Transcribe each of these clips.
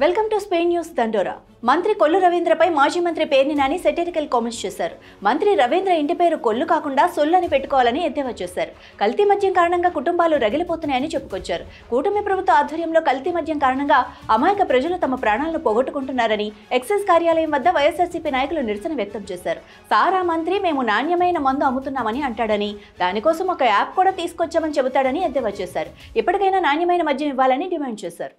Welcome to Spain news దండోరా. మంత్రి కొల్లు రవీంద్రపై మాజీ మంత్రి పేర్ని నాని సెటరికల్ కామెంట్స్ చేశారు. మంత్రి రవీంద్ర ఇంటి పేరు కొల్లు కాకుండా సొల్లని పెట్టుకోవాలని ఎద్దేవా చేశారు. కల్తీ మద్యం కారణంగా కుటుంబాలు రగిలిపోతున్నాయని చెప్పుకొచ్చారు. కూటమి ప్రభుత్వ ఆధ్వర్యంలో కల్తీ మద్యం కారణంగా అమాయక ప్రజలు తమ ప్రాణాలను పోగొట్టుకుంటున్నారని ఎక్సైజ్ కార్యాలయం వద్ద వైఎస్ఆర్సీపీ నాయకులు నిరసన వ్యక్తం చేశారు. సారా మంత్రి మేము నాణ్యమైన మందు అమ్ముతున్నామని అంటాడని, దానికోసం ఒక యాప్ కూడా తీసుకొచ్చామని చెబుతాడని ఎద్దేవా చేశారు. ఇప్పటికైనా నాణ్యమైన మద్యం ఇవ్వాలని డిమాండ్ చేశారు.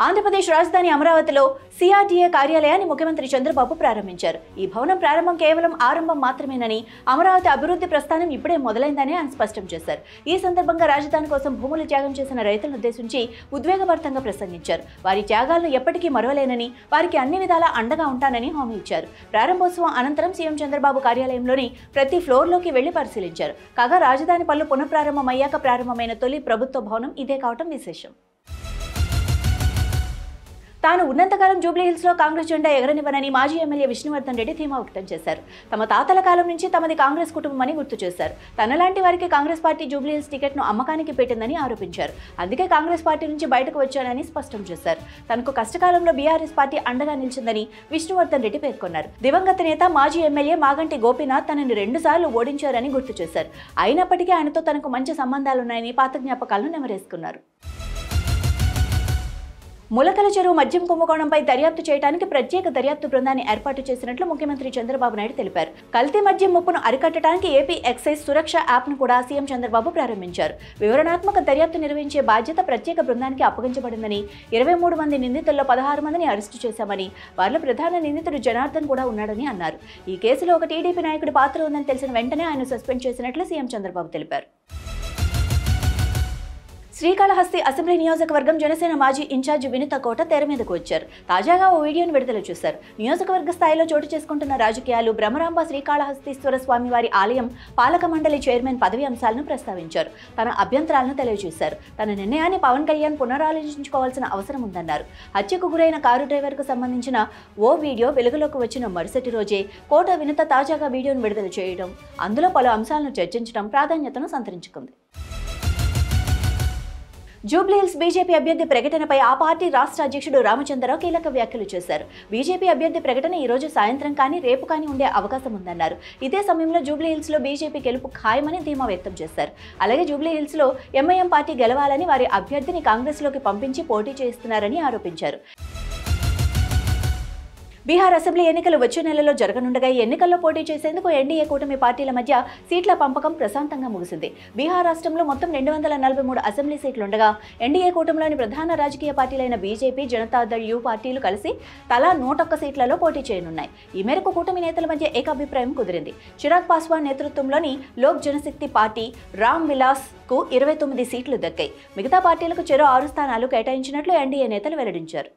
ఆంధ్రప్రదేశ్ రాజధాని అమరావతిలో సిఆర్డీఏ కార్యాలయాన్ని ముఖ్యమంత్రి చంద్రబాబు ప్రారంభించారు. ఈ భవనం ప్రారంభం కేవలం ఆరంభం మాత్రమేనని, అమరావతి అభివృద్ధి ప్రస్థానం ఇప్పుడే మొదలైందని ఆయన స్పష్టం చేశారు. ఈ సందర్భంగా రాజధాని కోసం భూములు త్యాగం చేసిన రైతులను ఉద్దేశించి ఉద్వేగభరితంగా ప్రసంగించారు. వారి త్యాగాలను ఎప్పటికీ మరవలేనని, వారికి అన్ని విధాలా అండగా ఉంటానని హామీ ఇచ్చారు. ప్రారంభోత్సవం అనంతరం సీఎం చంద్రబాబు కార్యాలయంలోని ప్రతి ఫ్లోర్లోకి వెళ్లి పరిశీలించారు. కాగా రాజధాని పనులు పునఃప్రారంభమయ్యాక ప్రారంభమైన తొలి ప్రభుత్వ భవనం ఇదే కావటం విశేషం. తాను ఉన్నంతకాలం జూబ్లీహిల్స్లో కాంగ్రెస్ జెండా ఎగరనివ్వనని మాజీ ఎమ్మెల్యే విష్ణువర్ధన్ రెడ్డి ధీమా వ్యక్తం చేశారు. తమ తాతల కాలం నుంచి తమది కాంగ్రెస్ కుటుంబమని గుర్తు చేశారు. తనలాంటి వారికి కాంగ్రెస్ పార్టీ జూబ్లీహిల్స్ టికెట్ను అమ్మకానికి పెట్టిందని ఆరోపించారు. అందుకే కాంగ్రెస్ పార్టీ నుంచి బయటకు వచ్చానని స్పష్టం చేశారు. తనకు కష్టకాలంలో బీఆర్ఎస్ పార్టీ అండగా నిలిచిందని విష్ణువర్ధన్ రెడ్డి పేర్కొన్నారు. దివంగత నేత మాజీ ఎమ్మెల్యే మాగంటి గోపీనాథ్ తనని 2 సార్లు ఓడించారని గుర్తు చేశారు. అయినప్పటికీ ఆయనతో తనకు మంచి సంబంధాలున్నాయని పాత జ్ఞాపకాలను నెమరేసుకున్నారు. ములకల చెరువు మద్యం కుంభకోణంపై దర్యాప్తు చేయడానికి ప్రత్యేక దర్యాప్తు బృందాన్ని ఏర్పాటు చేసినట్లు ముఖ్యమంత్రి చంద్రబాబు నాయుడు తెలిపారు. కల్తీ మద్యం ముప్పును అరికట్టడానికి ఏపీ ఎక్సైజ్ సురక్ష యాప్ను కూడా సీఎం చంద్రబాబు ప్రారంభించారు. వివరణాత్మక దర్యాప్తు నిర్వహించే బాధ్యత ప్రత్యేక బృందానికి అప్పగించబడిందని, 23 మంది నిందితుల్లో 16 మందిని అరెస్టు చేశామని, వారిలో ప్రధాన నిందితుడు జనార్దన్ కూడా ఉన్నాడని అన్నారు. ఈ కేసులో ఒక టీడీపీ నాయకుడి పాత్ర ఉందని తెలిసిన వెంటనే ఆయన సస్పెండ్ చేసినట్లు సీఎం చంద్రబాబు తెలిపారు. శ్రీకాళహస్తి అసెంబ్లీ నియోజకవర్గం జనసేన మాజీ ఇన్ఛార్జి వినిత కోట తెర మీదకు వచ్చారు. తాజాగా ఓ వీడియోను విడుదల చేశారు. నియోజకవర్గ స్థాయిలో చోటు చేసుకుంటున్న రాజకీయాలు, బ్రహ్మరాంబ శ్రీకాళహస్తీశ్వర స్వామివారి ఆలయం పాలక మండలి చైర్మన్ పదవి అంశాలను ప్రస్తావించారు. తన అభ్యంతరాలను తెలియజేశారు. తన నిర్ణయాన్ని పవన్ కళ్యాణ్ పునరాలోచించుకోవాల్సిన అవసరం ఉందన్నారు. హత్యకు గురైన కారు డ్రైవర్కు సంబంధించిన ఓ వీడియో వెలుగులోకి వచ్చిన మరుసటి రోజే కోట వినిత తాజాగా వీడియోను విడుదల చేయడం, అందులో పలు అంశాలను చర్చించడం ప్రాధాన్యతను సంతరించుకుంది. జూబ్లీహిల్స్ బీజేపీ అభ్యర్థి ప్రకటనపై ఆ పార్టీ రాష్ట్ర అధ్యక్షుడు రామచంద్రరావు కీలక వ్యాఖ్యలు చేశారు. బీజేపీ అభ్యర్థి ప్రకటన ఈ రోజు సాయంత్రం కానీ రేపు కానీ ఉండే అవకాశం ఉందన్నారు. ఇదే సమయంలో జూబ్లీహిల్స్లో బీజేపీ గెలుపు ఖాయమని ధీమా వ్యక్తం చేశారు. అలాగే జూబ్లీహిల్స్లో ఎంఐఎం పార్టీ గెలవాలని వారి అభ్యర్థిని కాంగ్రెస్లోకి పంపించి పోటీ చేస్తున్నారని ఆరోపించారు. బీహార్ అసెంబ్లీ ఎన్నికలు వచ్చే నెలలో జరగనుండగా ఈ ఎన్నికల్లో పోటీ చేసేందుకు ఎన్డీఏ కూటమి పార్టీల మధ్య సీట్ల పంపకం ప్రశాంతంగా ముగిసింది. బీహార్ రాష్ట్రంలో మొత్తం 243 అసెంబ్లీ సీట్లుండగా ఎన్డీఏ కూటమిలోని ప్రధాన రాజకీయ పార్టీలైన బీజేపీ, జనతాదళ్ యు పార్టీలు కలిసి తలా 101 సీట్లలో పోటీ చేయనున్నాయి. ఈ మేరకు కూటమి నేతల మధ్య ఏకాభిప్రాయం కుదిరింది. చిరాగ్ పాస్వాన్ నేతృత్వంలోని లోక్ జనశక్తి పార్టీ రామ్ విలాస్ కు 29 సీట్లు దక్కాయి. మిగతా పార్టీలకు చెరో 6 స్థానాలు కేటాయించినట్లు ఎన్డీఏ నేతలు వెల్లడించారు.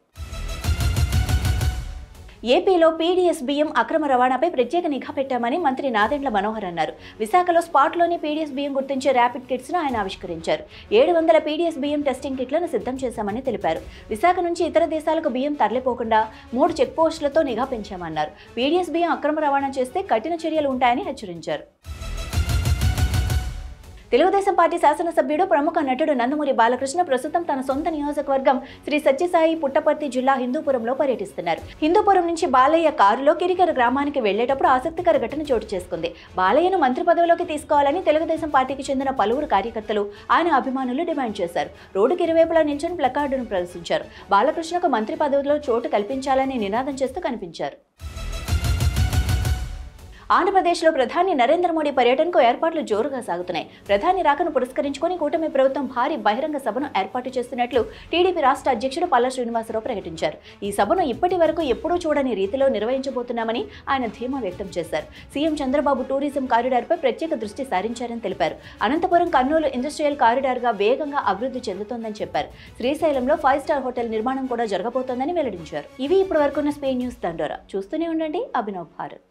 ఏపీలో పీడీఎస్ బియ్యం అక్రమ రవాణాపై ప్రత్యేక నిఘా పెట్టామని మంత్రి నాదెండ్ల మనోహర్ అన్నారు. విశాఖలో స్పాట్లోని పీడీఎస్ బియ్యం గుర్తించే ర్యాపిడ్ కిట్స్ను ఆయన ఆవిష్కరించారు. 700 పీడీఎస్ బియ్యం టెస్టింగ్ కిట్లను సిద్ధం చేశామని తెలిపారు. విశాఖ నుంచి ఇతర దేశాలకు బియ్యం తరలిపోకుండా 3 చెక్ పోస్టులతో నిఘా పెంచామన్నారు. పీడీఎస్ బియ్యం అక్రమ రవాణా చేస్తే కఠిన చర్యలు ఉంటాయని హెచ్చరించారు. తెలుగుదేశం పార్టీ శాసనసభ్యుడు, ప్రముఖ నటుడు నందమూరి బాలకృష్ణ ప్రస్తుతం తన సొంత నియోజకవర్గం శ్రీ సత్యసాయి పుట్టపర్తి జిల్లా హిందూపురంలో పర్యటిస్తున్నారు. హిందూపురం నుంచి బాలయ్య కారులో కిరికెర గ్రామానికి వెళ్లేటప్పుడు ఆసక్తికర ఘటన చోటు చేసుకుంది. బాలయ్యను మంత్రి పదవిలోకి తీసుకోవాలని తెలుగుదేశం పార్టీకి చెందిన పలువురు కార్యకర్తలు, ఆయన అభిమానులు డిమాండ్ చేశారు. రోడ్డుకి ఇరువైపులా నిల్చొని ప్లకార్డును ప్రదర్శించారు. బాలకృష్ణకు మంత్రి పదవిలో చోటు కల్పించాలని నినాదం చేస్తూ కనిపించారు. ఆంధ్రప్రదేశ్లో ప్రధాని నరేంద్ర మోడీ పర్యటనకు ఏర్పాట్లు జోరుగా సాగుతున్నాయి. ప్రధాని రాకను పురస్కరించుకొని కూటమి ప్రభుత్వం భారీ బహిరంగ సభను ఏర్పాటు చేస్తున్నట్లు టీడీపీ రాష్ట్ర అధ్యక్షుడు పల్లా శ్రీనివాసరావు ప్రకటించారు. ఈ సభను ఇప్పటి వరకు ఎప్పుడూ చూడని రీతిలో నిర్వహించబోతున్నామని ఆయన ధీమా వ్యక్తం చేశారు. సీఎం చంద్రబాబు టూరిజం కారిడార్పై ప్రత్యేక దృష్టి సారించారని తెలిపారు. అనంతపురం కర్నూలు ఇండస్ట్రియల్ కారిడార్గా వేగంగా అభివృద్ధి చెందుతోందని చెప్పారు. శ్రీశైలంలో 5 స్టార్ హోటల్ నిర్మాణం కూడా జరగబోతోందని వెల్లడించారు. ఇవి ఇప్పటి వరకున్న స్పెయిన్ న్యూస్ దండోరా. చూస్తూనే ఉండండి అభినవ్ భారత్.